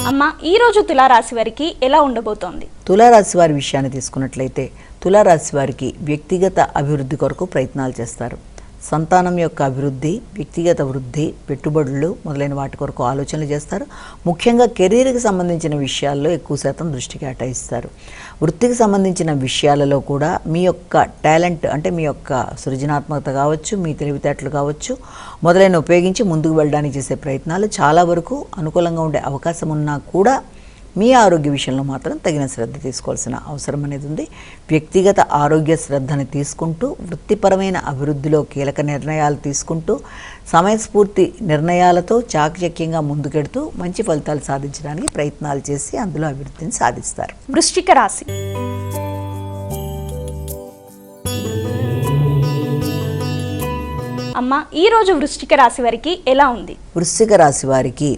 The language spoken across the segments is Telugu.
అమ్మ ఈ రోజు తులారాశి వారికి ఎలా ఉండబోతోంది? తులారాశి వారి విషయాన్ని తీసుకున్నట్లయితే తులారాశి వారికి వ్యక్తిగత అభివృద్ధి కొరకు ప్రయత్నాలు చేస్తారు. సంతానం యొక్క అభివృద్ధి, వ్యక్తిగత వృద్ధి, పెట్టుబడులు మొదలైన వాటి కొరకు ఆలోచనలు చేస్తారు. ముఖ్యంగా కెరీర్కి సంబంధించిన విషయాల్లో ఎక్కువ శాతం దృష్టి కేటాయిస్తారు. వృత్తికి సంబంధించిన విషయాలలో కూడా మీ యొక్క టాలెంట్ అంటే మీ యొక్క సృజనాత్మకత కావచ్చు, మీ తెలివితేటలు కావచ్చు మొదలైన ఉపయోగించి ముందుకు వెళ్ళడానికి చేసే ప్రయత్నాలు చాలా వరకు అనుకూలంగా ఉండే అవకాశం ఉన్నా కూడా మీ ఆరోగ్య విషయంలో మాత్రం తగిన శ్రద్ధ తీసుకోవాల్సిన అవసరం అనేది ఉంది. వ్యక్తిగత ఆరోగ్య శ్రద్ధని తీసుకుంటూ వృత్తిపరమైన అభివృద్ధిలో కీలక నిర్ణయాలు తీసుకుంటూ సమయస్ఫూర్తి నిర్ణయాలతో చాకచక్యంగా ముందుకెడుతూ మంచి ఫలితాలు సాధించడానికి ప్రయత్నాలు చేసి అందులో అభివృద్ధిని సాధిస్తారు. వృశ్చిక రాశి. అమ్మ ఈ రోజు వృశ్చిక రాశి వారికి ఎలా ఉంది? వృశ్చిక రాశి వారికి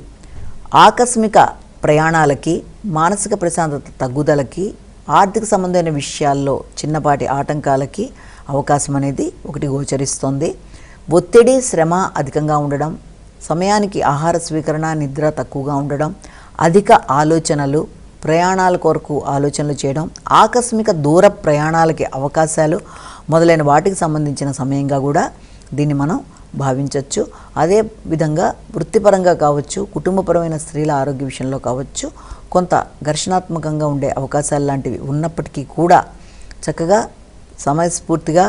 ఆకస్మిక ప్రయాణాలకి, మానసిక ప్రశాంతత తగ్గుదలకి, ఆర్థిక సంబంధమైన విషయాల్లో చిన్నపాటి ఆటంకాలకి అవకాశం అనేది ఒకటి గోచరిస్తుంది. ఒత్తిడి, శ్రమ అధికంగా ఉండడం, సమయానికి ఆహార స్వీకరణ, నిద్ర తక్కువగా ఉండడం, అధిక ఆలోచనలు, ప్రయాణాల కొరకు ఆలోచనలు చేయడం, ఆకస్మిక దూర ప్రయాణాలకి అవకాశాలు మొదలైన వాటికి సంబంధించిన సమయంగా కూడా దీన్ని మనం భావించవచ్చు. అదే విధంగా వృత్తిపరంగా కావచ్చు, కుటుంబపరమైన స్త్రీల ఆరోగ్య విషయంలో కావచ్చు కొంత ఘర్షణాత్మకంగా ఉండే అవకాశాలు లాంటివి ఉన్నప్పటికీ కూడా చక్కగా సమయస్ఫూర్తిగా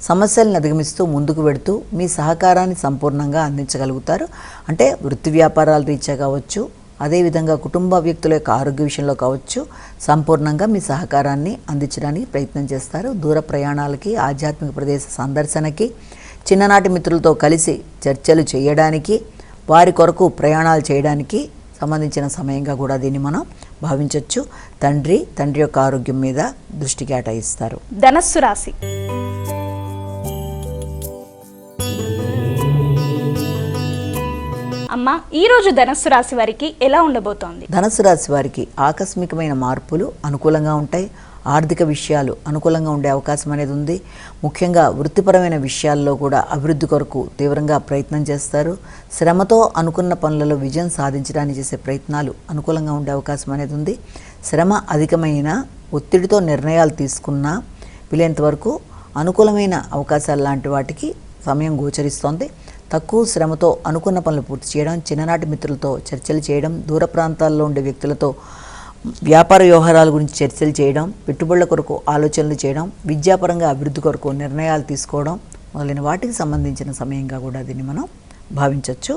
సమస్యలను అధిగమిస్తూ ముందుకు వెడుతూ మీ సహకారాన్ని సంపూర్ణంగా అందించగలుగుతారు. అంటే వృత్తి వ్యాపారాల రీత్యా కావచ్చు, అదేవిధంగా కుటుంబ వ్యక్తుల యొక్క ఆరోగ్య విషయంలో కావచ్చు సంపూర్ణంగా మీ సహకారాన్ని అందించడానికి ప్రయత్నం చేస్తారు. దూర ప్రయాణాలకి, ఆధ్యాత్మిక ప్రదేశ సందర్శనకి, చిన్ననాటి మిత్రులతో కలిసి చర్చలు చేయడానికి, వారి కొరకు ప్రయాణాలు చేయడానికి సంబంధించిన సమయంగా కూడా దీన్ని మనం భావించవచ్చు. తండ్రి యొక్క ఆరోగ్యం మీద దృష్టి కేటాయిస్తారు. ధనస్సు రాశి. అమ్మ ఈ రోజు ధనస్సు రాశి వారికి ఎలా ఉండబోతోంది? ధనస్సు రాశి వారికి ఆకస్మికమైన మార్పులు అనుకూలంగా ఉంటాయి. ఆర్థిక విషయాలు అనుకూలంగా ఉండే అవకాశం అనేది ఉంది. ముఖ్యంగా వృత్తిపరమైన విషయాల్లో కూడా అభివృద్ధి కొరకు తీవ్రంగా ప్రయత్నం చేస్తారు. శ్రమతో అనుకున్న పనులలో విజయం సాధించడానికి చేసే ప్రయత్నాలు అనుకూలంగా ఉండే అవకాశం అనేది ఉంది. శ్రమ అధికమైన ఒత్తిడితో నిర్ణయాలు తీసుకున్నా వీలైనంత వరకు అనుకూలమైన అవకాశాలు లాంటి వాటికి సమయం గోచరిస్తోంది. తక్కువ శ్రమతో అనుకున్న పనులు పూర్తి చేయడం, చిన్ననాటి మిత్రులతో చర్చలు చేయడం, దూర ప్రాంతాల్లో ఉండే వ్యక్తులతో వ్యాపార వ్యవహారాల గురించి చర్చలు చేయడం, పెట్టుబడుల కొరకు ఆలోచనలు చేయడం, విద్యాపరంగా అభివృద్ధి కొరకు నిర్ణయాలు తీసుకోవడం మొదలైన వాటికి సంబంధించిన సమయంగా కూడా దీన్ని మనం భావించవచ్చు.